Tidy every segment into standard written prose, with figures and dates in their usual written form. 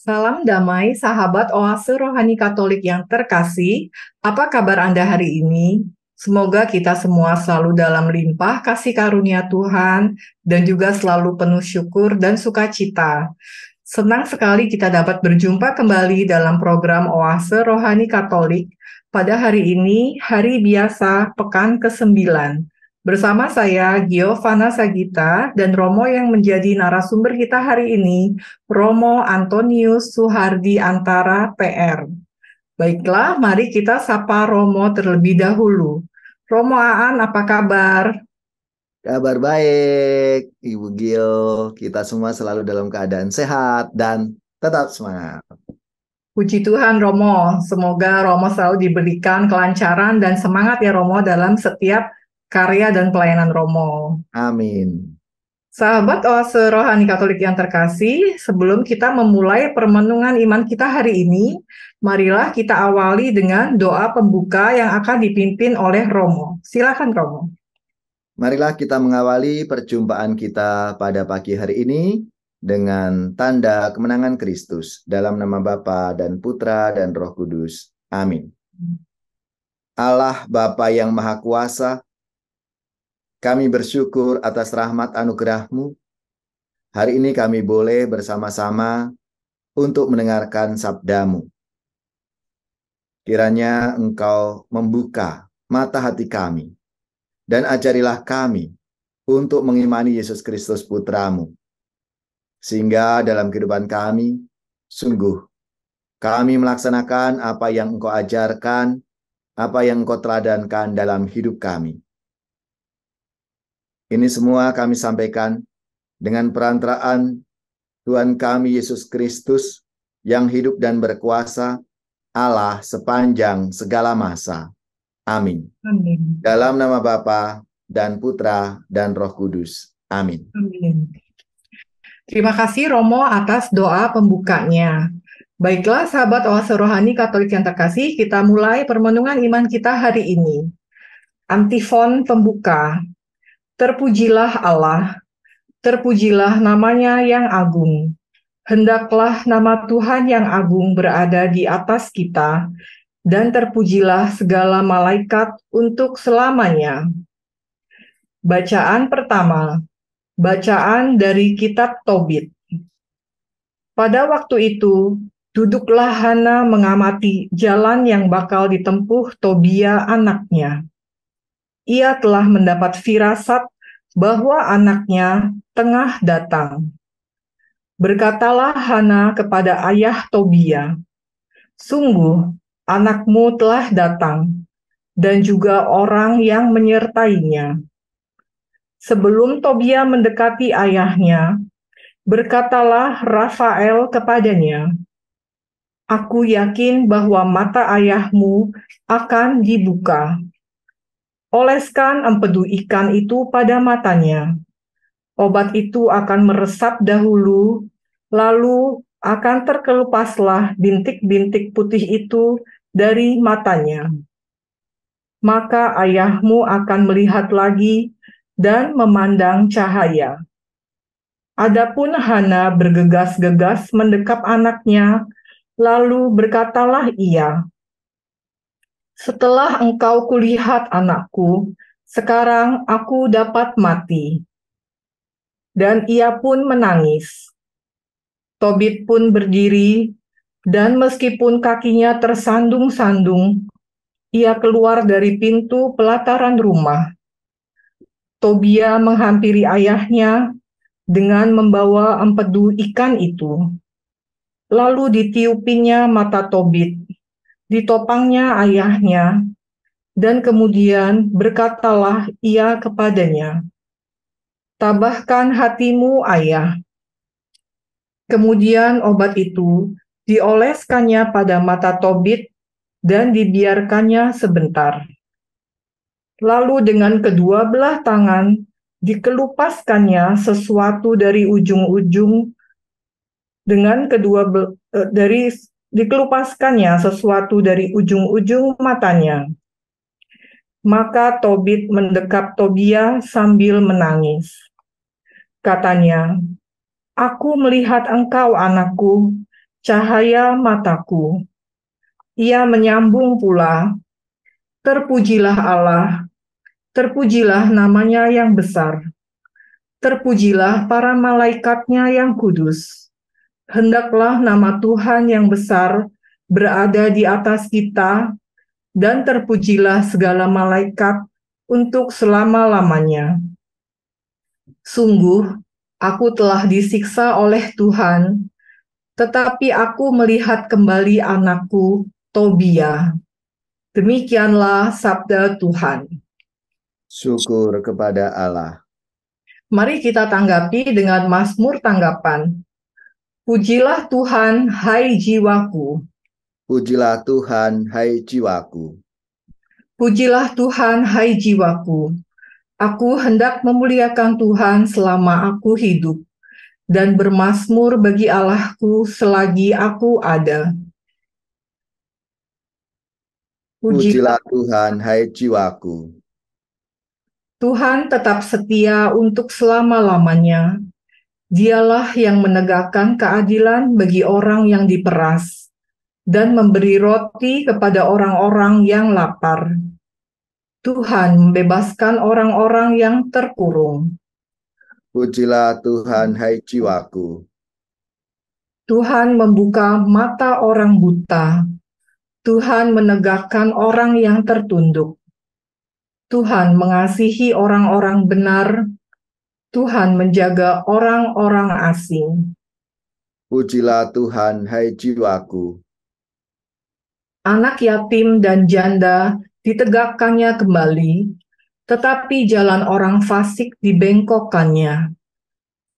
Salam damai, sahabat Oase Rohani Katolik yang terkasih. Apa kabar Anda hari ini? Semoga kita semua selalu dalam limpah kasih karunia Tuhan dan juga selalu penuh syukur dan sukacita. Senang sekali kita dapat berjumpa kembali dalam program Oase Rohani Katolik pada hari ini, hari biasa, pekan ke-9. Bersama saya, Giovanna Sagita, dan Romo yang menjadi narasumber kita hari ini, Romo Antonius Suhardi Antara PR. Baiklah, mari kita sapa Romo terlebih dahulu. Romo Aan, apa kabar? Kabar baik, Ibu Gil. Kita semua selalu dalam keadaan sehat dan tetap semangat. Puji Tuhan Romo, semoga Romo selalu diberikan kelancaran dan semangat ya Romo dalam setiap karya dan pelayanan Romo. Amin. Sahabat Oase Rohani Katolik yang terkasih, sebelum kita memulai permenungan iman kita hari ini, marilah kita awali dengan doa pembuka yang akan dipimpin oleh Romo. Silakan Romo. Marilah kita mengawali perjumpaan kita pada pagi hari ini dengan tanda kemenangan Kristus dalam nama Bapa dan Putra dan Roh Kudus. Amin. Allah Bapa yang Maha Kuasa, kami bersyukur atas rahmat anugerah-Mu. Hari ini kami boleh bersama-sama untuk mendengarkan sabda-Mu. Kiranya Engkau membuka mata hati kami dan ajarilah kami untuk mengimani Yesus Kristus Putra-Mu. Sehingga dalam kehidupan kami, sungguh kami melaksanakan apa yang Engkau ajarkan, apa yang Engkau teladankan dalam hidup kami. Ini semua kami sampaikan dengan perantaraan Tuhan kami Yesus Kristus yang hidup dan berkuasa, Allah sepanjang segala masa. Amin. Amin. Dalam nama Bapa dan Putra dan Roh Kudus. Amin. Amin. Terima kasih Romo atas doa pembukanya. Baiklah sahabat Oase Rohani Katolik yang terkasih, kita mulai permenungan iman kita hari ini. Antifon pembuka. Terpujilah Allah, terpujilah namanya yang agung. Hendaklah nama Tuhan yang agung berada di atas kita, dan terpujilah segala malaikat untuk selamanya. Bacaan pertama, bacaan dari kitab Tobit. Pada waktu itu, duduklah Hana mengamati jalan yang bakal ditempuh Tobia anaknya. Ia telah mendapat firasat bahwa anaknya tengah datang. Berkatalah Hana kepada ayah Tobia, "Sungguh, anakmu telah datang, dan juga orang yang menyertainya." Sebelum Tobia mendekati ayahnya, berkatalah Rafael kepadanya, "Aku yakin bahwa mata ayahmu akan dibuka. Oleskan empedu ikan itu pada matanya. Obat itu akan meresap dahulu, lalu akan terkelupaslah bintik-bintik putih itu dari matanya. Maka ayahmu akan melihat lagi dan memandang cahaya." Adapun Hana bergegas-gegas mendekap anaknya, lalu berkatalah ia, "Setelah engkau kulihat anakku, sekarang aku dapat mati." Dan ia pun menangis. Tobit pun berdiri, dan meskipun kakinya tersandung-sandung, ia keluar dari pintu pelataran rumah. Tobia menghampiri ayahnya dengan membawa empedu ikan itu. Lalu ditiupinya mata Tobit, ditopangnya ayahnya, dan kemudian berkatalah ia kepadanya, "Tabahkan hatimu, ayah." Kemudian obat itu dioleskannya pada mata Tobit dan dibiarkannya sebentar. Lalu dengan kedua belah tangan dikelupaskannya sesuatu dari ujung-ujung dikelupaskannya sesuatu dari ujung-ujung matanya. Maka Tobit mendekap Tobia sambil menangis. Katanya, "Aku melihat engkau, anakku, cahaya mataku. Ia menyambung pula, terpujilah Allah, terpujilah namanya yang besar, terpujilah para malaikatnya yang kudus. Hendaklah nama Tuhan yang besar berada di atas kita, dan terpujilah segala malaikat untuk selama-lamanya. Sungguh, aku telah disiksa oleh Tuhan, tetapi aku melihat kembali anakku, Tobia. Demikianlah sabda Tuhan. Syukur kepada Allah. Mari kita tanggapi dengan Mazmur tanggapan. Pujilah Tuhan, hai jiwaku. Pujilah Tuhan, hai jiwaku. Pujilah Tuhan, hai jiwaku. Aku hendak memuliakan Tuhan selama aku hidup, dan bermazmur bagi Allahku selagi aku ada. Pujilah Tuhan, hai jiwaku. Tuhan tetap setia untuk selama-lamanya. Dialah yang menegakkan keadilan bagi orang yang diperas, dan memberi roti kepada orang-orang yang lapar. Tuhan membebaskan orang-orang yang terkurung. Pujilah Tuhan, hai jiwaku. Tuhan membuka mata orang buta. Tuhan menegakkan orang yang tertunduk. Tuhan mengasihi orang-orang benar. Tuhan menjaga orang-orang asing. Pujilah Tuhan, hai jiwaku. Anak yatim dan janda ditegakkannya kembali, tetapi jalan orang fasik dibengkokkannya.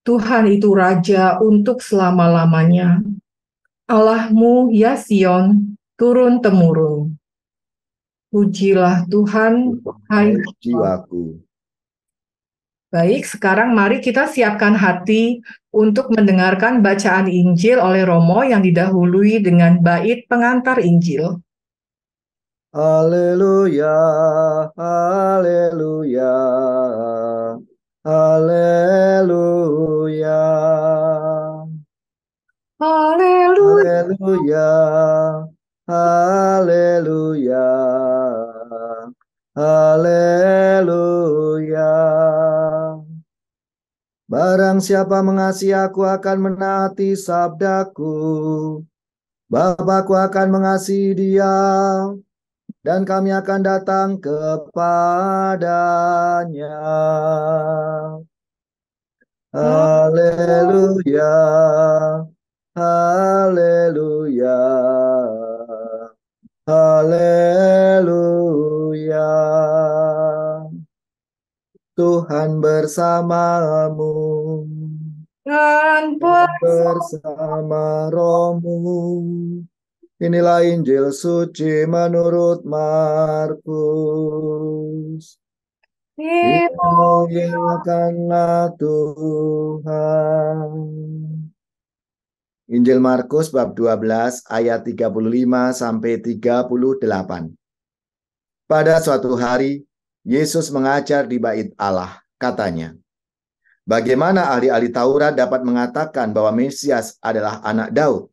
Tuhan itu Raja untuk selama-lamanya. Allahmu, ya Sion, turun-temurun. Pujilah Tuhan, hai jiwaku. Baik, sekarang mari kita siapkan hati untuk mendengarkan bacaan Injil oleh Romo yang didahului dengan bait pengantar Injil. Haleluya, haleluya, haleluya, Haleluya. haleluya, haleluya, haleluya. Barang siapa mengasihi aku akan menaati sabdaku. Bapakku akan mengasihi dia, dan kami akan datang kepadanya. Haleluya, haleluya, haleluya. Tuhan bersamamu Dan bersama rohmu. Inilah Injil suci menurut Markus. Dimuliakanlah Tuhan. Injil Markus bab 12 ayat 35 sampai 38. Pada suatu hari, Yesus mengajar di bait Allah, katanya, bagaimana ahli-ahli Taurat dapat mengatakan bahwa Mesias adalah anak Daud?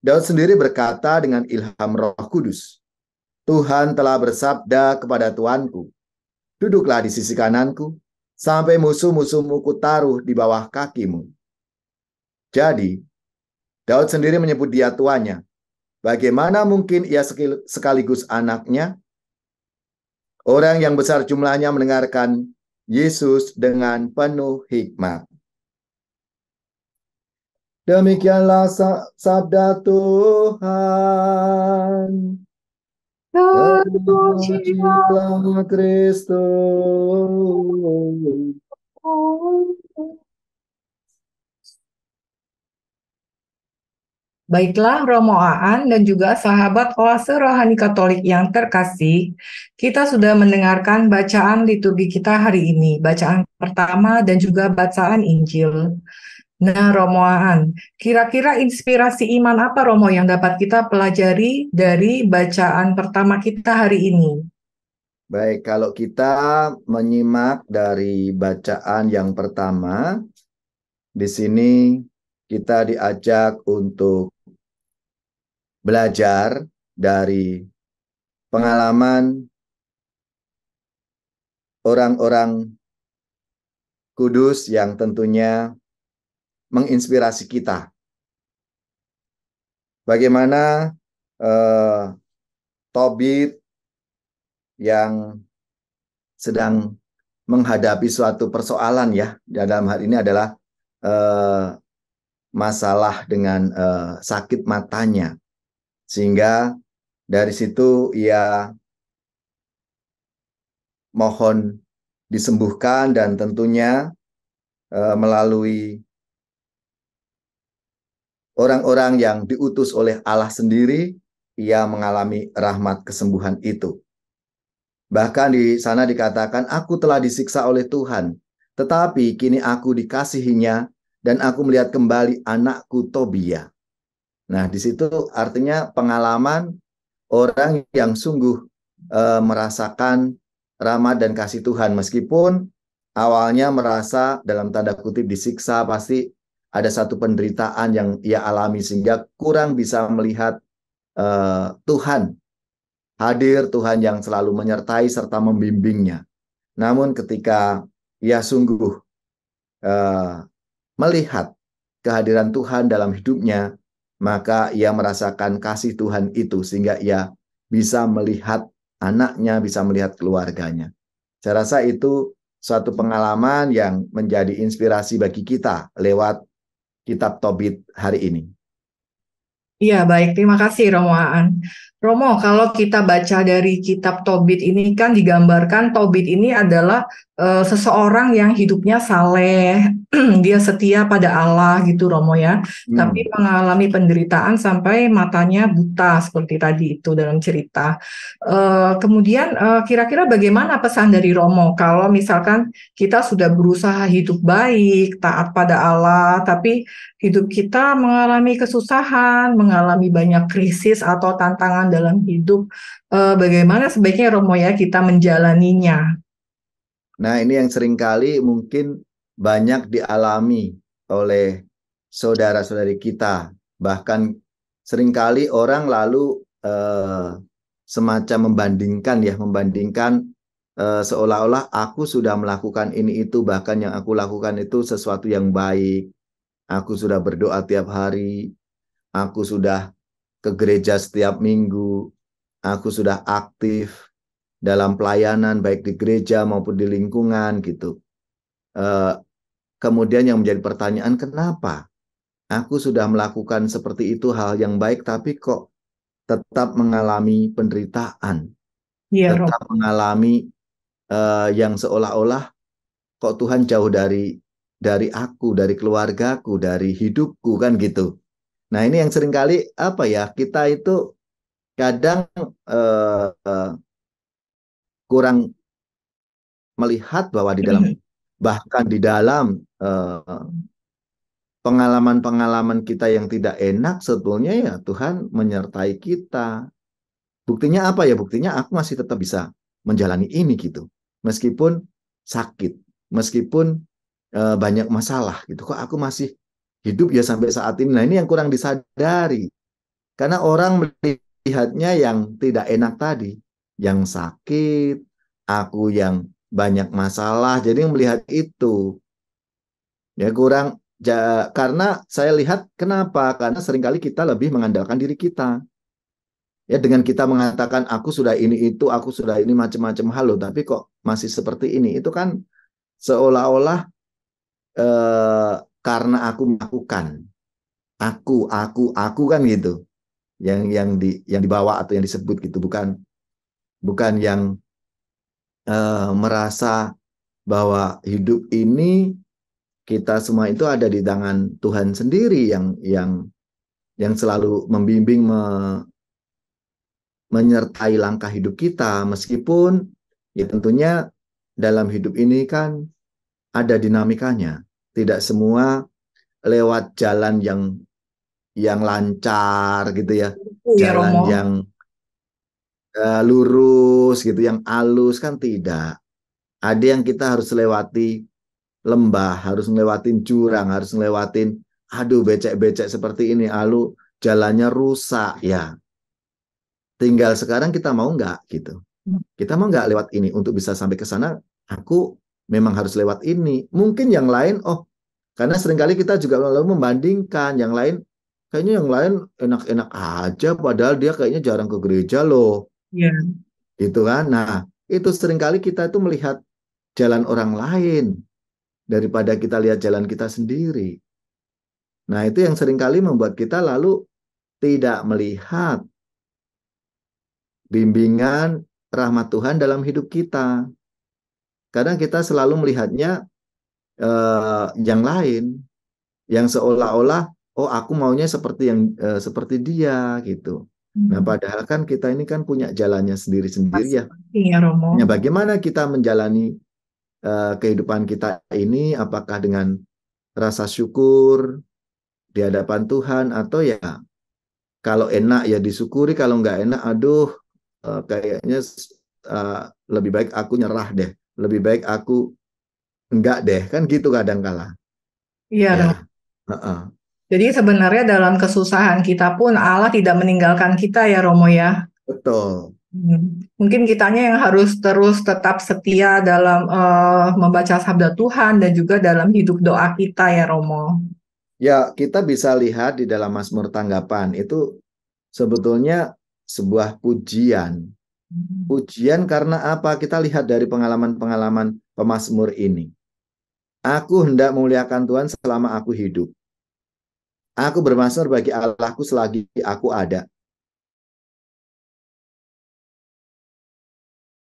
Daud sendiri berkata dengan ilham Roh Kudus, Tuhan telah bersabda kepada Tuanku, duduklah di sisi kananku, sampai musuh-musuhmu kutaruh di bawah kakimu. Jadi, Daud sendiri menyebut dia tuannya. Bagaimana mungkin ia sekaligus anaknya? Orang yang besar jumlahnya mendengarkan Yesus dengan penuh hikmat. Demikianlah sabda Tuhan. Terpujilah Kristus. Baiklah, Romo Aan dan juga sahabat Oase Rohani Katolik yang terkasih, kita sudah mendengarkan bacaan liturgi kita hari ini, bacaan pertama dan juga bacaan Injil. Nah, Romo Aan, kira-kira inspirasi iman apa, Romo, yang dapat kita pelajari dari bacaan pertama kita hari ini? Baik, kalau kita menyimak dari bacaan yang pertama, di sini kita diajak untuk belajar dari pengalaman orang-orang kudus yang tentunya menginspirasi kita. Bagaimana Tobit yang sedang menghadapi suatu persoalan, ya, dalam hal ini adalah masalah dengan sakit matanya, sehingga dari situ ia mohon disembuhkan, dan tentunya melalui orang-orang yang diutus oleh Allah sendiri, ia mengalami rahmat kesembuhan itu. Bahkan di sana dikatakan, aku telah disiksa oleh Tuhan, tetapi kini aku dikasihinya, dan aku melihat kembali anakku Tobia. Nah, di situ artinya pengalaman orang yang sungguh merasakan rahmat dan kasih Tuhan, meskipun awalnya merasa dalam tanda kutip disiksa, pasti ada satu penderitaan yang ia alami sehingga kurang bisa melihat Tuhan hadir, Tuhan yang selalu menyertai serta membimbingnya. Namun ketika ia sungguh melihat kehadiran Tuhan dalam hidupnya, maka ia merasakan kasih Tuhan itu sehingga ia bisa melihat anaknya, bisa melihat keluarganya. Saya rasa itu suatu pengalaman yang menjadi inspirasi bagi kita lewat kitab Tobit hari ini. Iya, baik. Terima kasih, Romo Aan. Romo, kalau kita baca dari kitab Tobit ini kan digambarkan Tobit ini adalah seseorang yang hidupnya saleh, dia setia pada Allah gitu, Romo ya. Tapi mengalami penderitaan sampai matanya buta seperti tadi itu dalam cerita. Kemudian kira-kira bagaimana pesan dari Romo kalau misalkan kita sudah berusaha hidup baik, taat pada Allah, tapi hidup kita mengalami kesusahan, mengalami banyak krisis atau tantangan dalam hidup. Bagaimana sebaiknya Romo ya kita menjalaninya? Nah, ini yang seringkali mungkin banyak dialami oleh saudara-saudari kita. Bahkan seringkali orang lalu semacam membandingkan seolah-olah aku sudah melakukan ini itu, bahkan yang aku lakukan itu sesuatu yang baik. Aku sudah berdoa tiap hari, aku sudah ke gereja setiap minggu, aku sudah aktif dalam pelayanan baik di gereja maupun di lingkungan gitu. Kemudian yang menjadi pertanyaan, kenapa aku sudah melakukan seperti itu, hal yang baik, tapi kok tetap mengalami penderitaan, Iya, Romo. tetap mengalami yang seolah-olah kok Tuhan jauh dari aku, dari keluargaku, dari hidupku, kan gitu. Nah, ini yang seringkali apa ya, kita itu kadang kurang melihat bahwa di dalam, bahkan di dalam pengalaman-pengalaman kita yang tidak enak, sebetulnya ya Tuhan menyertai kita. Buktinya apa ya? Buktinya aku masih tetap bisa menjalani ini gitu. Meskipun sakit, meskipun banyak masalah gitu. Kok aku masih hidup ya sampai saat ini? Nah, ini yang kurang disadari. Karena orang melihatnya yang tidak enak tadi, yang sakit, aku yang banyak masalah, jadi melihat itu ya kurang. Karena saya lihat kenapa? Karena seringkali kita lebih mengandalkan diri kita. Ya, dengan kita mengatakan aku sudah ini itu, aku sudah ini macam-macam hal loh, tapi kok masih seperti ini. Itu kan seolah-olah karena aku melakukan, aku kan gitu. Yang dibawa atau yang disebut gitu, bukan yang merasa bahwa hidup ini kita semua itu ada di tangan Tuhan sendiri yang selalu membimbing, menyertai langkah hidup kita, meskipun ya tentunya dalam hidup ini kan ada dinamikanya. Tidak semua lewat jalan yang lancar gitu ya. Ya, Jalan Romo. yang lurus gitu, yang halus, kan tidak. Ada yang kita harus lewati lembah, harus ngelewatin jurang, harus ngelewatin aduh becek-becek seperti ini, lalu jalannya rusak ya. Tinggal sekarang kita mau nggak gitu. Kita mau nggak lewat ini untuk bisa sampai ke sana, aku memang harus lewat ini. Mungkin yang lain, karena seringkali kita juga lalu membandingkan yang lain, kayaknya yang lain enak-enak aja, padahal dia kayaknya jarang ke gereja loh, Ya. gitu kan. Nah, itu seringkali kita itu melihat jalan orang lain daripada kita lihat jalan kita sendiri. Nah, itu yang seringkali membuat kita lalu tidak melihat bimbingan rahmat Tuhan dalam hidup kita. Kadang kita selalu melihatnya yang lain, yang seolah-olah, aku maunya seperti seperti dia gitu. Nah, padahal kan kita ini kan punya jalannya sendiri-sendiri ya. Masing-masing ya Romo. Nah, bagaimana kita menjalani kehidupan kita ini? Apakah dengan rasa syukur di hadapan Tuhan, atau ya kalau enak ya disyukuri, kalau nggak enak, aduh, kayaknya lebih baik aku nyerah deh, lebih baik aku enggak deh, kan gitu kadang kala. Iya Romo. Ya, Jadi sebenarnya dalam kesusahan kita pun Allah tidak meninggalkan kita ya Romo ya. betul. Mungkin kitanya yang harus terus tetap setia dalam membaca sabda Tuhan dan juga dalam hidup doa kita ya Romo. Ya, kita bisa lihat di dalam Mazmur Tanggapan itu sebetulnya sebuah pujian. Pujian karena apa? Kita lihat dari pengalaman-pengalaman pemazmur ini. Aku hendak memuliakan Tuhan selama aku hidup. Aku bermazmur bagi Allahku selagi aku ada.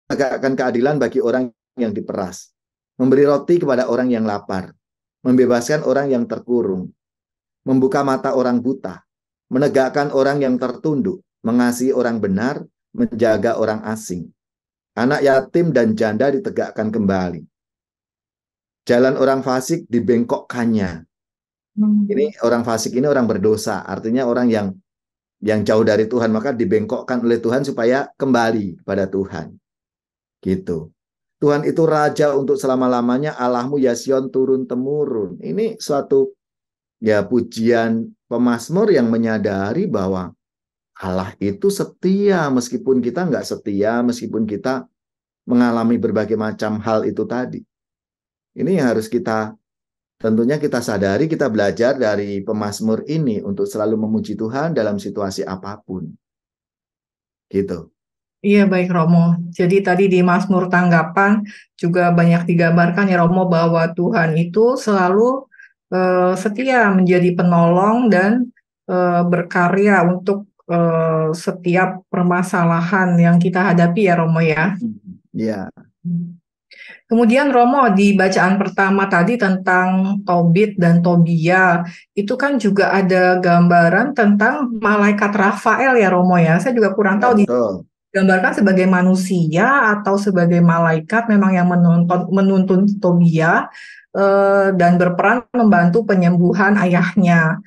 Tegakkan keadilan bagi orang yang diperas. Memberi roti kepada orang yang lapar. Membebaskan orang yang terkurung. Membuka mata orang buta. Menegakkan orang yang tertunduk. Mengasihi orang benar. Menjaga orang asing. Anak yatim dan janda ditegakkan kembali. Jalan orang fasik dibengkokkannya. Ini orang fasik ini orang berdosa. Artinya orang yang jauh dari Tuhan, maka dibengkokkan oleh Tuhan supaya kembali kepada Tuhan. Gitu. Tuhan itu raja untuk selama-lamanya, Allahmu ya Sion turun-temurun. Ini suatu ya pujian pemazmur yang menyadari bahwa Allah itu setia meskipun kita nggak setia, meskipun kita mengalami berbagai macam hal itu tadi. Ini yang harus tentunya kita sadari, kita belajar dari pemazmur ini untuk selalu memuji Tuhan dalam situasi apapun. Gitu. Iya baik Romo. Jadi tadi di Mazmur Tanggapan juga banyak digambarkan ya Romo bahwa Tuhan itu selalu setia menjadi penolong dan berkarya untuk setiap permasalahan yang kita hadapi ya Romo ya. Ya. Kemudian Romo di bacaan pertama tadi tentang Tobit dan Tobia, itu kan juga ada gambaran tentang malaikat Rafael ya Romo ya. Saya juga kurang Ya, tahu betul. digambarkan sebagai manusia atau sebagai malaikat memang yang menuntun Tobia dan berperan membantu penyembuhan ayahnya.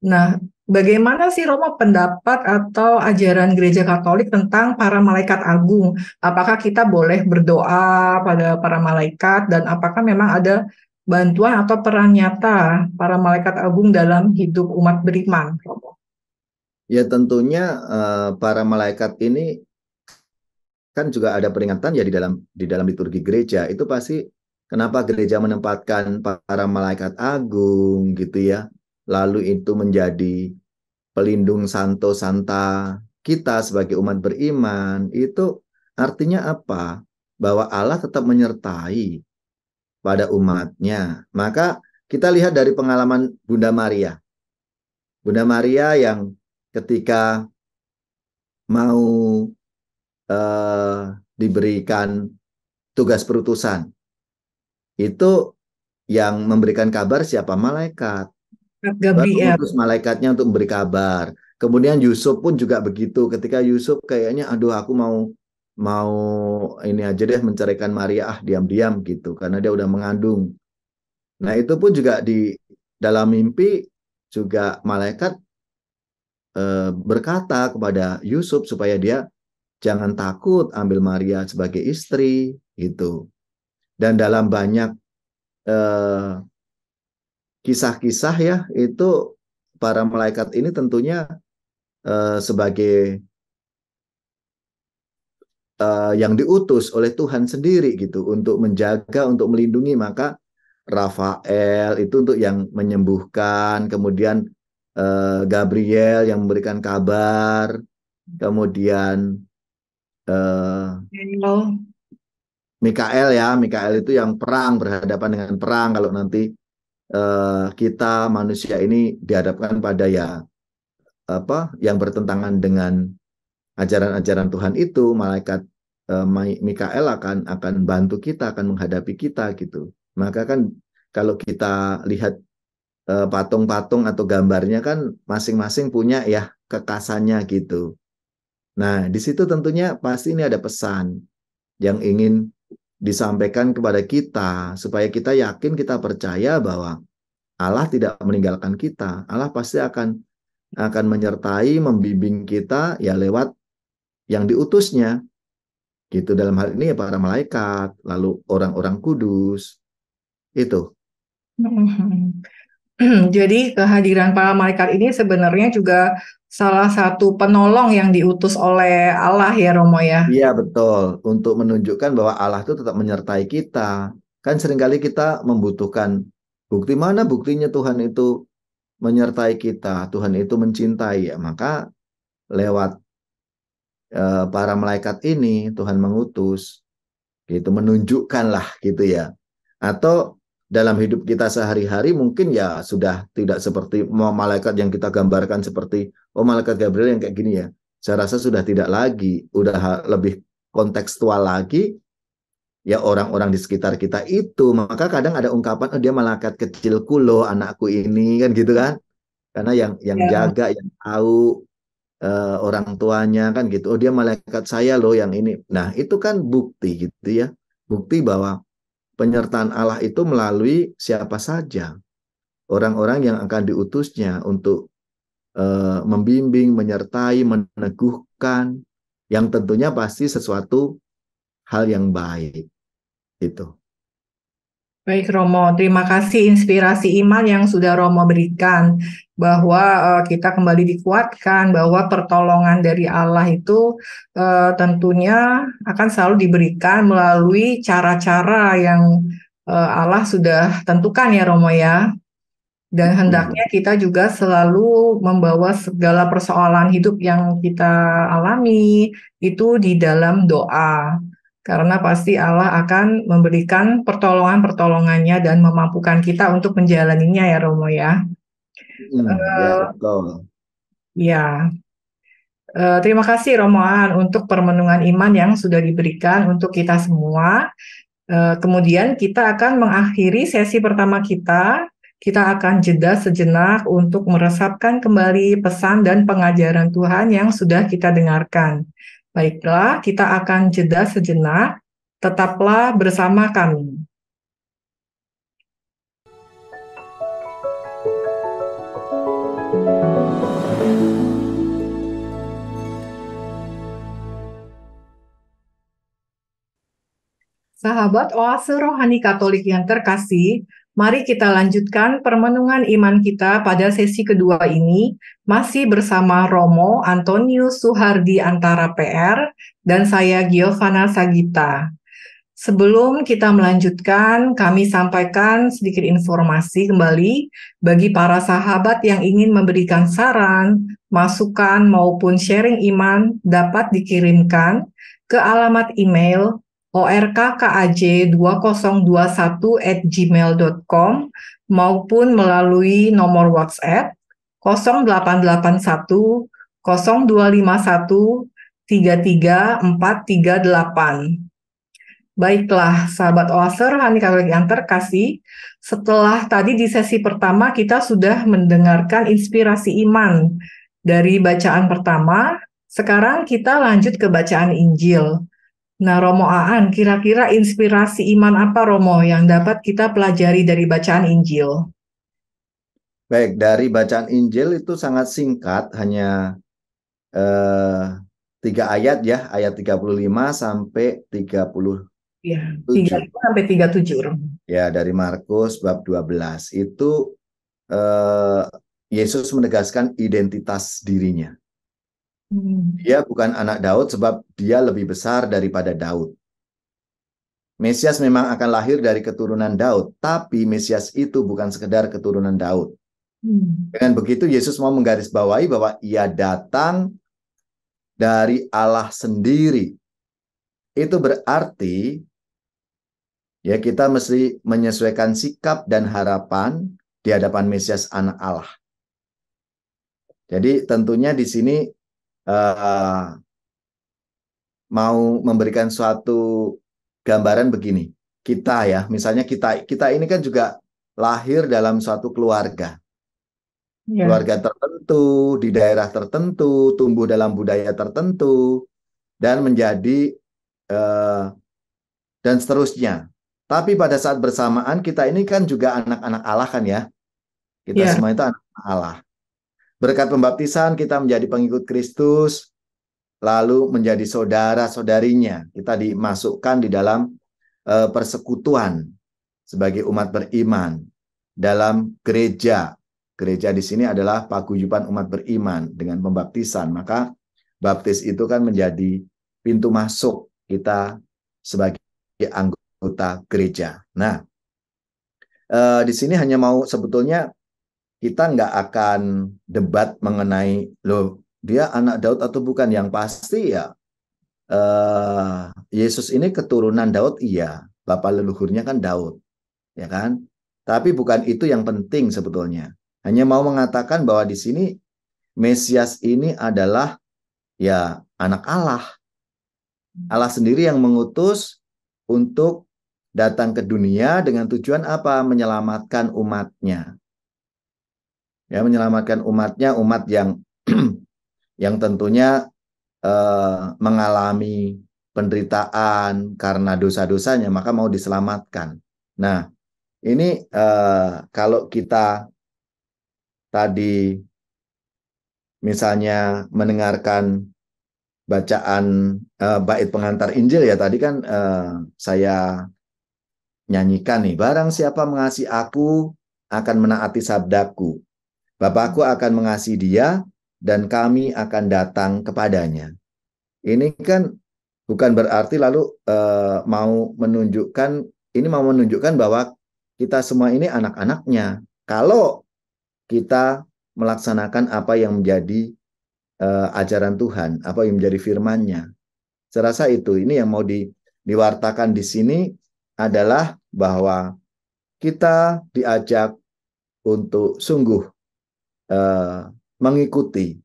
Nah, bagaimana sih Romo pendapat atau ajaran Gereja Katolik tentang para malaikat agung? Apakah kita boleh berdoa pada para malaikat dan apakah memang ada bantuan atau peran nyata para malaikat agung dalam hidup umat beriman, Romo? Ya tentunya para malaikat ini kan juga ada peringatan ya di dalam liturgi gereja. Itu pasti kenapa gereja menempatkan para malaikat agung gitu ya. Lalu itu menjadi pelindung santo santa kita sebagai umat beriman. Itu artinya apa? Bahwa Allah tetap menyertai pada umatnya. Maka kita lihat dari pengalaman Bunda Maria. Bunda Maria yang ketika mau diberikan tugas perutusan, itu yang memberikan kabar siapa? Malaikat. Baru Gabriel. mengutus malaikatnya untuk memberi kabar. Kemudian Yusuf pun juga begitu. Ketika Yusuf kayaknya, aduh aku mau ini aja deh menceraikan Maria, diam-diam gitu, karena dia udah mengandung. Nah itu pun juga di dalam mimpi juga malaikat berkata kepada Yusuf supaya dia jangan takut ambil Maria sebagai istri gitu. Dan dalam banyak kisah-kisah ya itu para malaikat ini tentunya sebagai yang diutus oleh Tuhan sendiri gitu untuk menjaga, untuk melindungi. Maka Rafael itu untuk yang menyembuhkan, kemudian Gabriel yang memberikan kabar, kemudian Hello. Mikael itu yang perang, berhadapan dengan perang. Kalau nanti kita manusia ini dihadapkan pada yang bertentangan dengan ajaran-ajaran Tuhan itu, malaikat Mikael akan bantu kita, akan menghadapi kita gitu. Maka kan kalau kita lihat patung-patung atau gambarnya kan masing-masing punya ya kekasannya gitu. Nah, di situ tentunya pasti ini ada pesan yang ingin disampaikan kepada kita supaya kita yakin, kita percaya bahwa Allah tidak meninggalkan kita. Allah pasti akan menyertai, membimbing kita ya lewat yang diutusnya. Gitu, dalam hal ini ya para malaikat, lalu orang-orang kudus. Itu. Jadi kehadiran para malaikat ini sebenarnya juga salah satu penolong yang diutus oleh Allah ya Romo ya. Iya betul, untuk menunjukkan bahwa Allah itu tetap menyertai kita. Kan seringkali kita membutuhkan bukti, mana buktinya Tuhan itu menyertai kita, Tuhan itu mencintai ya. Maka lewat para malaikat ini Tuhan mengutus, gitu, menunjukkan lah gitu ya. Atau dalam hidup kita sehari-hari mungkin ya sudah tidak seperti malaikat yang kita gambarkan seperti malaikat Gabriel yang kayak gini ya. Saya rasa sudah tidak lagi, udah lebih kontekstual lagi ya orang-orang di sekitar kita itu. Maka kadang ada ungkapan dia malaikat kecilku loh, anakku ini, kan gitu kan. Karena yang Ya. jaga, yang tahu orang tuanya kan gitu. Dia malaikat saya loh yang ini. Nah, itu kan bukti gitu ya. Bukti bahwa penyertaan Allah itu melalui siapa saja. Orang-orang yang akan diutusnya untuk membimbing, menyertai, meneguhkan, yang tentunya pasti sesuatu hal yang baik. Itu. Baik Romo, terima kasih inspirasi iman yang sudah Romo berikan bahwa kita kembali dikuatkan bahwa pertolongan dari Allah itu tentunya akan selalu diberikan melalui cara-cara yang Allah sudah tentukan ya Romo ya. Dan hendaknya kita juga selalu membawa segala persoalan hidup yang kita alami itu di dalam doa. Karena pasti Allah akan memberikan pertolongan-pertolongannya dan memampukan kita untuk menjalaninya ya Romo ya. Ya Eh, betul. ya, terima kasih Romoan untuk permenungan iman yang sudah diberikan untuk kita semua. Kemudian kita akan mengakhiri sesi pertama kita. Kita akan jeda sejenak untuk meresapkan kembali pesan dan pengajaran Tuhan yang sudah kita dengarkan. Baiklah, kita akan jeda sejenak. Tetaplah bersama kami. Sahabat Oase Rohani Katolik yang terkasih, mari kita lanjutkan permenungan iman kita pada sesi kedua ini, masih bersama Romo Antonius Suhardi Antara PR, dan saya Giovanna Sagita. Sebelum kita melanjutkan, kami sampaikan sedikit informasi kembali bagi para sahabat yang ingin memberikan saran, masukan, maupun sharing iman dapat dikirimkan ke alamat email orkkaj2021@gmail.com maupun melalui nomor WhatsApp 0881 0251 33438. Baiklah, sahabat Oase Rohani Katolik yang terkasih, setelah tadi di sesi pertama kita sudah mendengarkan inspirasi iman dari bacaan pertama, sekarang kita lanjut ke bacaan Injil. Nah, Romo Aan, kira-kira inspirasi iman apa Romo yang dapat kita pelajari dari bacaan Injil? Baik, dari bacaan Injil itu sangat singkat, hanya 3 ayat ya, ayat 35 sampai 37. Ya, 35 sampai 37, Romo. Ya, dari Markus bab 12. Itu Yesus menegaskan identitas dirinya. Hmm. Dia bukan anak Daud sebab dia lebih besar daripada Daud. Mesias memang akan lahir dari keturunan Daud, tapi Mesias itu bukan sekedar keturunan Daud. Hmm. Dengan begitu Yesus mau menggarisbawahi bahwa ia datang dari Allah sendiri. Itu berarti ya kita mesti menyesuaikan sikap dan harapan di hadapan Mesias anak Allah. Jadi tentunya di sini uh, mau memberikan suatu gambaran begini. Kita ya, misalnya kita ini kan juga lahir dalam suatu keluarga. Ya, Keluarga tertentu, di daerah tertentu, tumbuh dalam budaya tertentu, dan menjadi eh, dan seterusnya. Tapi pada saat bersamaan kita ini kan juga anak-anak Allah kan ya. Kita ya, semua itu anak Allah. Berkat pembaptisan kita menjadi pengikut Kristus, lalu menjadi saudara-saudarinya. Kita dimasukkan di dalam persekutuan sebagai umat beriman dalam gereja. Gereja di sini adalah paguyuban umat beriman dengan pembaptisan. Maka baptis itu kan menjadi pintu masuk kita sebagai anggota gereja. Nah, di sini hanya mau sebetulnya kita nggak akan debat mengenai loh dia anak Daud atau bukan. Yang pasti ya Yesus ini keturunan Daud, iya, bapak leluhurnya kan Daud, ya kan? Tapi bukan itu yang penting sebetulnya. Hanya mau mengatakan bahwa di sini Mesias ini adalah ya anak Allah. Allah sendiri yang mengutus untuk datang ke dunia dengan tujuan apa? Menyelamatkan umatnya. Ya, menyelamatkan umatnya, umat yang yang tentunya mengalami penderitaan karena dosa-dosanya, maka mau diselamatkan. Nah, ini kalau kita tadi misalnya mendengarkan bacaan bait pengantar Injil ya tadi kan saya nyanyikan nih, barang siapa mengasihi aku akan menaati sabdaku. Bapakku akan mengasihi dia dan kami akan datang kepadanya. Ini kan bukan berarti lalu mau menunjukkan bahwa kita semua ini anak-anaknya. Kalau kita melaksanakan apa yang menjadi ajaran Tuhan, apa yang menjadi firman-Nya. Saya rasa itu ini yang mau diwartakan di sini adalah bahwa kita diajak untuk sungguh eh, mengikuti,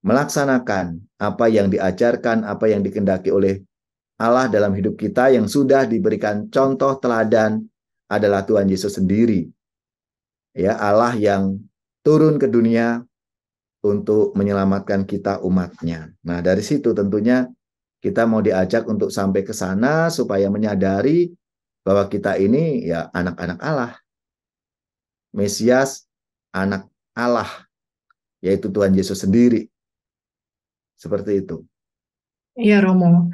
melaksanakan apa yang diajarkan, apa yang dikehendaki oleh Allah dalam hidup kita yang sudah diberikan contoh teladan adalah Tuhan Yesus sendiri. Ya, Allah yang turun ke dunia untuk menyelamatkan kita umatnya. Nah, dari situ tentunya kita mau diajak untuk sampai ke sana supaya menyadari bahwa kita ini ya anak-anak Allah. Mesias, anak Allah, yaitu Tuhan Yesus sendiri. Seperti itu. iya Romo.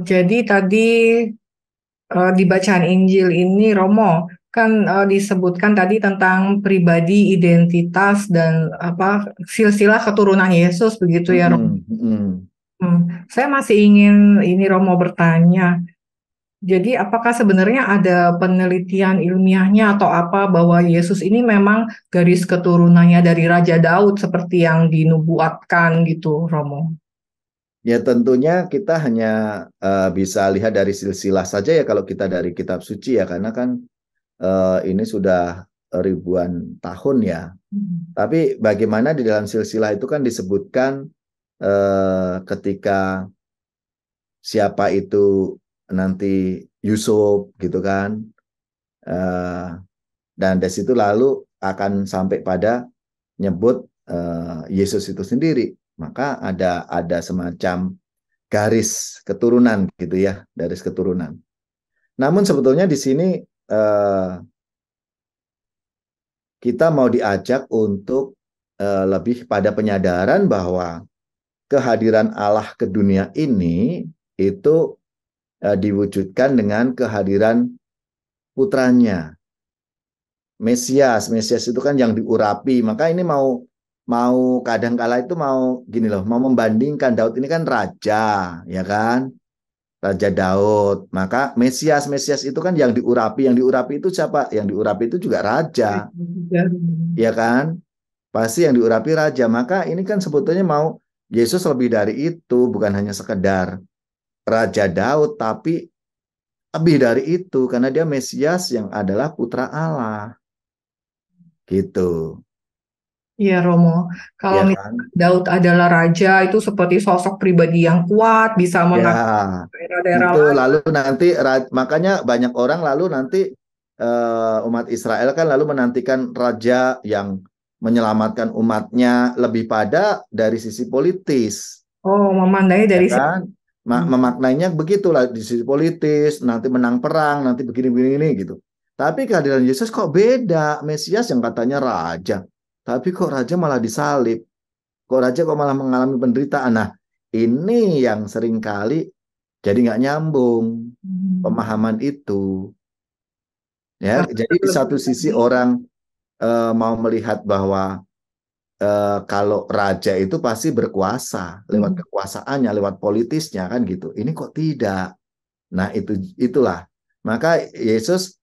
Jadi tadi di bacaan Injil ini Romo kan disebutkan tadi tentang pribadi, identitas dan apa silsilah keturunan Yesus begitu ya Romo. Mm-mm, mm-mm. Saya masih ingin ini Romo bertanya. Jadi apakah sebenarnya ada penelitian ilmiahnya atau apa bahwa Yesus ini memang garis keturunannya dari Raja Daud seperti yang dinubuatkan gitu Romo? Ya tentunya kita hanya bisa lihat dari silsilah saja ya kalau kita dari kitab suci ya karena kan ini sudah ribuan tahun ya. Hmm. Tapi bagaimana di dalam silsilah itu kan disebutkan ketika siapa itu nanti Yusuf gitu kan. Eh, dan dari situ lalu akan sampai pada nyebut Yesus itu sendiri. Maka ada semacam garis keturunan gitu ya, garis keturunan. Namun sebetulnya di sini eh, kita mau diajak untuk lebih pada penyadaran bahwa kehadiran Allah ke dunia ini itu diwujudkan dengan kehadiran putranya, Mesias. Mesias itu kan yang diurapi. Maka ini mau mau kadang kala itu mau gini loh, mau membandingkan Daud ini kan raja, ya kan? Raja Daud. Maka Mesias itu kan yang diurapi itu siapa? Yang diurapi itu juga raja, ya kan? Pasti yang diurapi raja. Maka ini kan sebetulnya mau Yesus lebih dari itu, bukan hanya sekedar Raja Daud, tapi lebih dari itu karena dia Mesias yang adalah putra Allah. Gitu. Iya, Romo. Kalau Ya misalnya kan? Daud adalah raja, itu seperti sosok pribadi yang kuat, bisa menang Ya, daerah-daerah itu lain. lalu nanti makanya banyak orang lalu nanti umat Israel kan lalu menantikan raja yang menyelamatkan umatnya lebih pada dari sisi politis, Oh, memandangnya ya dari sisi. kan? Memaknainya begitulah di sisi politis, nanti menang perang, nanti begini-begini gitu. Tapi kehadiran Yesus kok beda, Mesias yang katanya raja, tapi kok raja malah disalib, kok raja kok malah mengalami penderitaan. Nah, ini yang seringkali jadi nggak nyambung Hmm. pemahaman itu. Ya, Karena jadi di satu terlebih sisi lagi, orang mau melihat bahwa kalau raja itu pasti berkuasa lewat hmm, kekuasaannya, lewat politisnya kan gitu. Ini kok tidak. Nah, itulah. Maka Yesus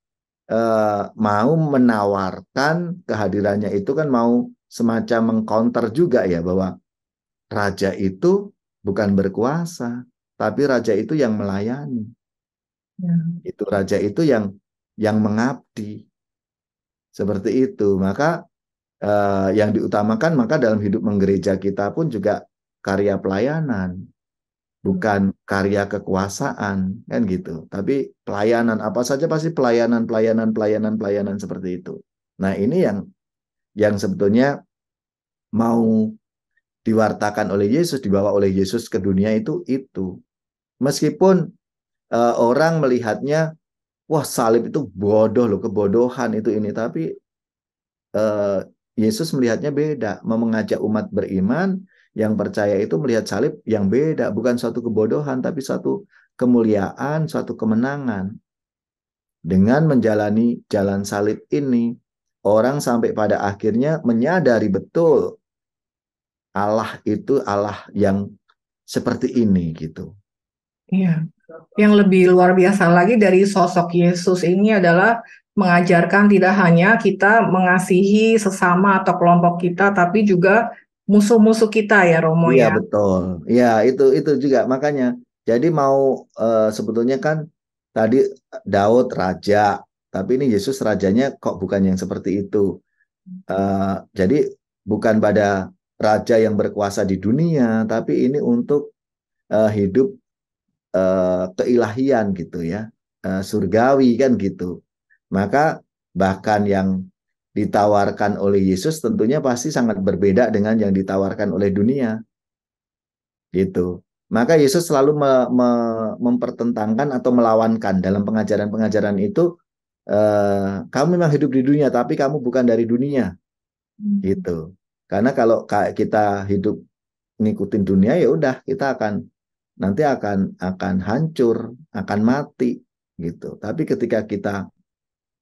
mau menawarkan kehadirannya itu kan mau semacam mengcounter juga ya bahwa raja itu bukan berkuasa, tapi raja itu yang melayani. ya, Itu raja itu yang mengabdi seperti itu. Maka yang diutamakan maka dalam hidup menggereja kita pun juga karya pelayanan, bukan karya kekuasaan kan gitu. Tapi pelayanan apa saja pasti pelayanan, pelayanan, pelayanan, pelayanan seperti itu. Nah, ini yang sebetulnya mau diwartakan oleh Yesus, dibawa oleh Yesus ke dunia itu. Meskipun orang melihatnya wah salib itu bodoh loh, kebodohan itu ini. Tapi eh, Yesus melihatnya beda, mau mengajak umat beriman yang percaya itu melihat salib yang beda, bukan suatu kebodohan, tapi suatu kemuliaan, suatu kemenangan. Dengan menjalani jalan salib ini, orang sampai pada akhirnya menyadari betul Allah itu Allah yang seperti ini gitu. iya. Yang lebih luar biasa lagi dari sosok Yesus ini adalah mengajarkan tidak hanya kita mengasihi sesama atau kelompok kita, tapi juga musuh-musuh kita ya, Romo Iya ya. betul. Iya itu juga makanya. Jadi mau sebetulnya kan tadi Daud raja, tapi ini Yesus rajanya kok bukan yang seperti itu. Jadi bukan pada raja yang berkuasa di dunia, tapi ini untuk hidup keilahian gitu ya, surgawi kan gitu. Maka bahkan yang ditawarkan oleh Yesus tentunya pasti sangat berbeda dengan yang ditawarkan oleh dunia gitu. Maka Yesus selalu mempertentangkan atau melawankan dalam pengajaran-pengajaran itu, kamu memang hidup di dunia, tapi kamu bukan dari dunia, Hmm. gitu. Karena kalau kita hidup ngikutin dunia, ya udah kita nanti akan hancur, akan mati, gitu. Tapi ketika kita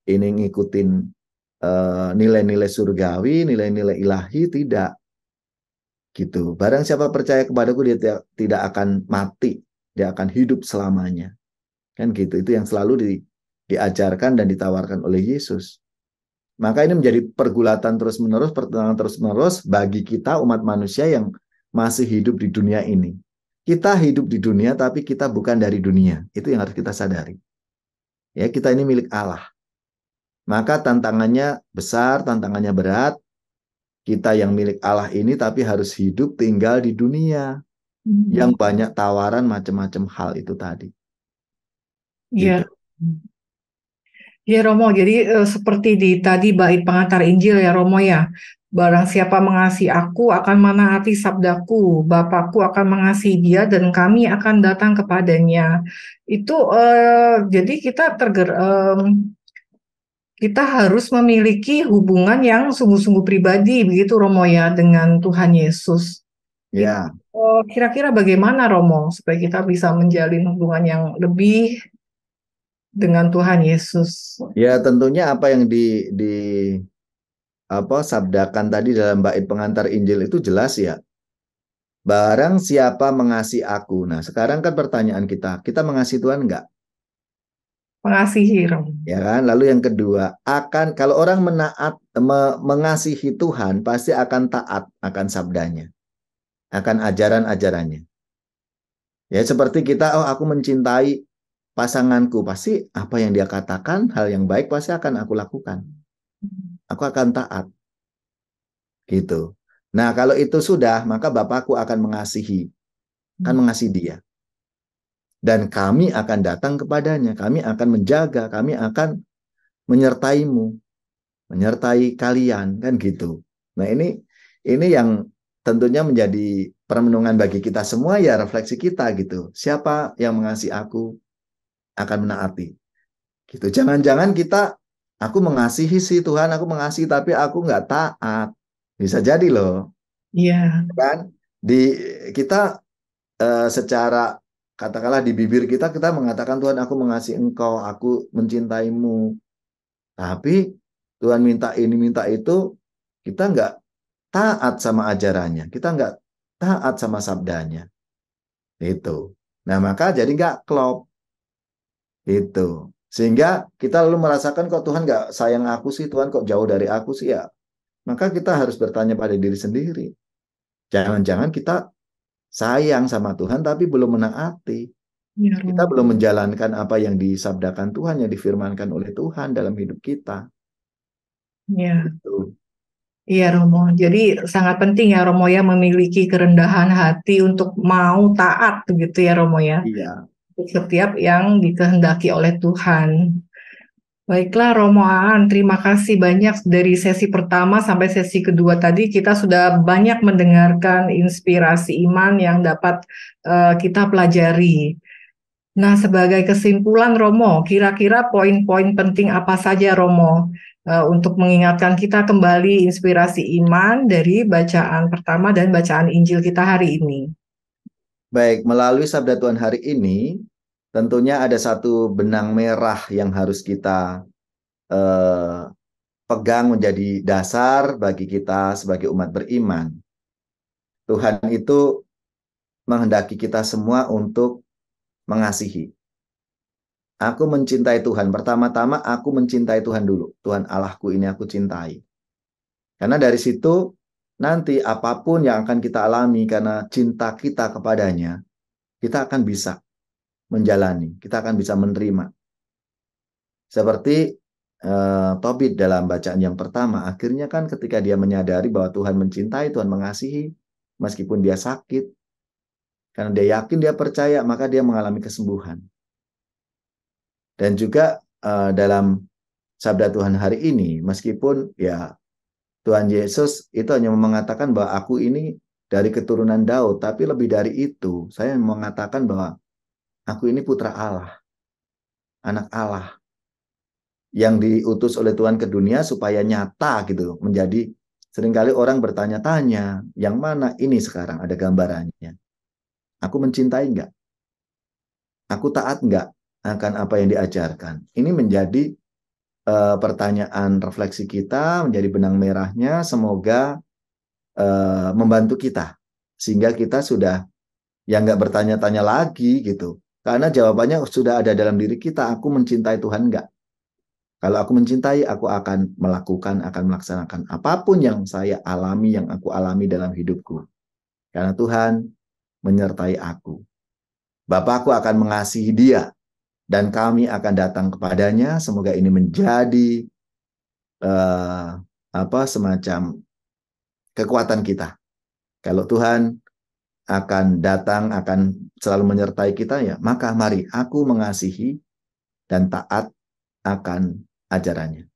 ini ngikutin nilai-nilai surgawi, nilai-nilai ilahi, tidak gitu. Barang siapa percaya kepadaku dia tidak akan mati, dia akan hidup selamanya. Kan gitu. Itu yang selalu diajarkan dan ditawarkan oleh Yesus. Maka ini menjadi pergulatan terus-menerus, pertentangan terus-menerus bagi kita umat manusia yang masih hidup di dunia ini. Kita hidup di dunia tapi kita bukan dari dunia. Itu yang harus kita sadari. Ya, kita ini milik Allah. Maka tantangannya besar, tantangannya berat. Kita yang milik Allah ini tapi harus hidup tinggal di dunia yang Hmm. banyak tawaran macam-macam hal itu tadi. Iya. Gitu. Ya Romo, jadi seperti di tadi bait pengantar Injil ya Romo ya. Barang siapa mengasihi aku akan menaati sabdaku, Bapakku akan mengasihi dia dan kami akan datang kepadanya. Itu jadi kita harus memiliki hubungan yang sungguh-sungguh pribadi begitu Romo ya dengan Tuhan Yesus. Itu Ya, kira-kira bagaimana Romo supaya kita bisa menjalin hubungan yang lebih dengan Tuhan Yesus? ya tentunya apa yang sabdakan tadi dalam bait pengantar Injil itu jelas ya. Barang siapa mengasihi aku. Nah, sekarang kan pertanyaan kita mengasihi Tuhan enggak? Mengasihi Romo. Ya kan? Lalu yang kedua, kalau orang mengasihi Tuhan pasti akan taat akan sabdanya, akan ajaran-ajarannya. Ya, seperti kita, aku mencintai pasanganku, pasti apa yang dia katakan, hal yang baik pasti akan aku lakukan. Aku akan taat. Gitu. Nah, kalau itu sudah, maka Bapakku akan mengasihi dia. Dan kami akan datang kepadanya, kami akan menjaga, kami akan menyertaimu, menyertai kalian, kan gitu. Nah, ini yang tentunya menjadi perenungan bagi kita semua, ya refleksi kita gitu. Siapa yang mengasihi aku akan menaati. Gitu. Jangan-jangan aku mengasihi sih Tuhan, aku mengasihi tapi aku nggak taat. Bisa jadi loh, Iya. kan? Kita secara katakanlah di bibir kita mengatakan Tuhan aku mengasihi engkau, aku mencintaimu. Tapi Tuhan minta ini, minta itu, kita nggak taat sama ajarannya, kita nggak taat sama sabdanya. Itu. Nah, maka jadi nggak klop. Itu. Sehingga kita lalu merasakan kok Tuhan nggak sayang aku sih, Tuhan kok jauh dari aku sih ya. Maka kita harus bertanya pada diri sendiri. Jangan-jangan kita sayang sama Tuhan tapi belum menaati. Iya, Kita Romo. belum menjalankan apa yang disabdakan Tuhan, yang difirmankan oleh Tuhan dalam hidup kita. Iya. Itu. Iya Romo, jadi sangat penting ya Romo ya memiliki kerendahan hati untuk mau taat begitu ya Romo ya, Iya. untuk setiap yang dikehendaki oleh Tuhan. Baiklah Romo Aan, terima kasih banyak dari sesi pertama sampai sesi kedua tadi kita sudah banyak mendengarkan inspirasi iman yang dapat kita pelajari. Nah, sebagai kesimpulan Romo, kira-kira poin-poin penting apa saja Romo untuk mengingatkan kita kembali inspirasi iman dari bacaan pertama dan bacaan Injil kita hari ini? Baik, melalui sabda Tuhan hari ini, tentunya ada satu benang merah yang harus kita eh, pegang menjadi dasar bagi kita sebagai umat beriman. Tuhan itu menghendaki kita semua untuk mengasihi. Aku mencintai Tuhan. Pertama-tama aku mencintai Tuhan dulu. Tuhan Allahku ini aku cintai. Karena dari situ nanti apapun yang akan kita alami karena cinta kita kepadanya, kita akan bisa menjalani, kita akan bisa menerima. Seperti Tobit dalam bacaan yang pertama, akhirnya kan ketika dia menyadari bahwa Tuhan mencintai, Tuhan mengasihi, meskipun dia sakit, karena dia yakin, dia percaya, maka dia mengalami kesembuhan. Dan juga dalam sabda Tuhan hari ini, meskipun ya Tuhan Yesus itu hanya mengatakan bahwa aku ini dari keturunan Daud, tapi lebih dari itu, saya mengatakan bahwa aku ini putra Allah, anak Allah, yang diutus oleh Tuhan ke dunia supaya nyata gitu, menjadi seringkali orang bertanya-tanya, yang mana ini sekarang ada gambarannya. Aku mencintai enggak? Aku taat enggak akan apa yang diajarkan? Ini menjadi pertanyaan refleksi kita, menjadi benang merahnya, semoga membantu kita. Sehingga kita sudah yang nggak bertanya-tanya lagi gitu. Karena jawabannya sudah ada dalam diri kita, aku mencintai Tuhan enggak? Kalau aku mencintai, aku akan melakukan, akan melaksanakan apapun yang saya alami, yang aku alami dalam hidupku. Karena Tuhan menyertai aku. Bapakku akan mengasihi dia, dan kami akan datang kepadanya. Semoga ini menjadi semacam kekuatan kita. Kalau Tuhan akan datang, akan selalu menyertai kita, ya maka mari aku mengasihi dan taat akan ajarannya.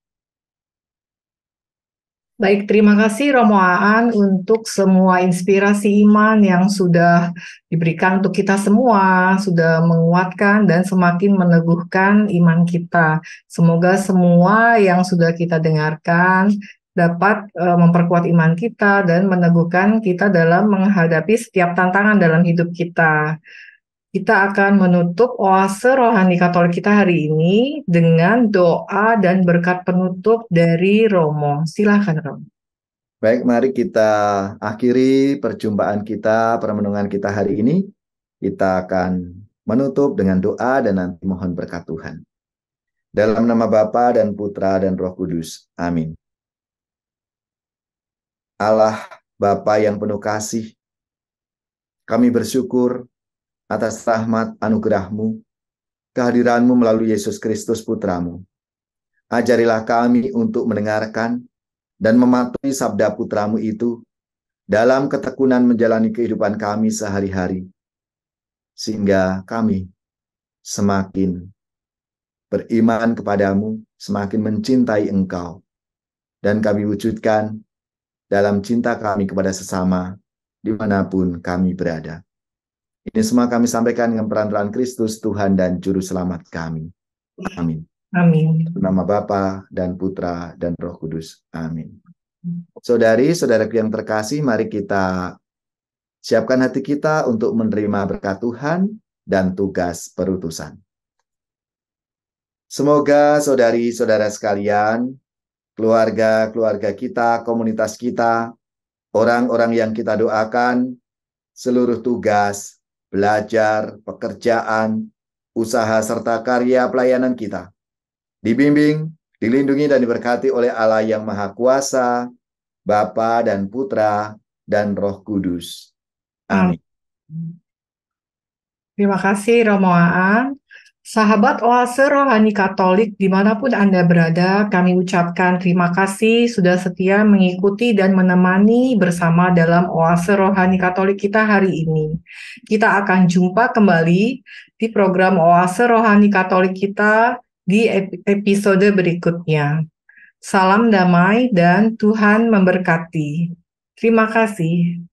Baik, terima kasih Romo Aan untuk semua inspirasi iman yang sudah diberikan untuk kita semua, sudah menguatkan dan semakin meneguhkan iman kita. Semoga semua yang sudah kita dengarkan dapat memperkuat iman kita dan meneguhkan kita dalam menghadapi setiap tantangan dalam hidup kita. Kita akan menutup oase rohani Katolik kita hari ini dengan doa dan berkat penutup dari Romo. Silakan, Romo. Baik, mari kita akhiri perjumpaan kita, permenungan kita hari ini. Kita akan menutup dengan doa dan nanti mohon berkat Tuhan. Dalam nama Bapa dan Putra dan Roh Kudus. Amin. Allah Bapa yang penuh kasih, kami bersyukur atas rahmat anugerah-Mu, kehadiran-Mu melalui Yesus Kristus Putra-Mu. Ajarilah kami untuk mendengarkan dan mematuhi sabda Putra-Mu itu dalam ketekunan menjalani kehidupan kami sehari-hari, sehingga kami semakin beriman kepadamu, semakin mencintai Engkau, dan kami wujudkan dalam cinta kami kepada sesama, dimanapun kami berada. Ini semua kami sampaikan dengan perantaraan Kristus, Tuhan dan Juru Selamat kami. Amin. Amin. Nama Bapa dan Putra dan Roh Kudus. Amin. Saudari-saudaraku yang terkasih, mari kita siapkan hati kita untuk menerima berkat Tuhan dan tugas perutusan. Semoga saudari-saudara sekalian, keluarga-keluarga kita, komunitas kita, orang-orang yang kita doakan, seluruh tugas, belajar, pekerjaan, usaha, serta karya pelayanan kita dibimbing, dilindungi, dan diberkati oleh Allah yang Maha Kuasa, Bapa dan Putra dan Roh Kudus. Amin. Terima kasih, Romo Aan. Sahabat Oase Rohani Katolik, dimanapun Anda berada, kami ucapkan terima kasih sudah setia mengikuti dan menemani bersama dalam Oase Rohani Katolik kita hari ini. Kita akan jumpa kembali di program Oase Rohani Katolik kita di episode berikutnya. Salam damai dan Tuhan memberkati. Terima kasih.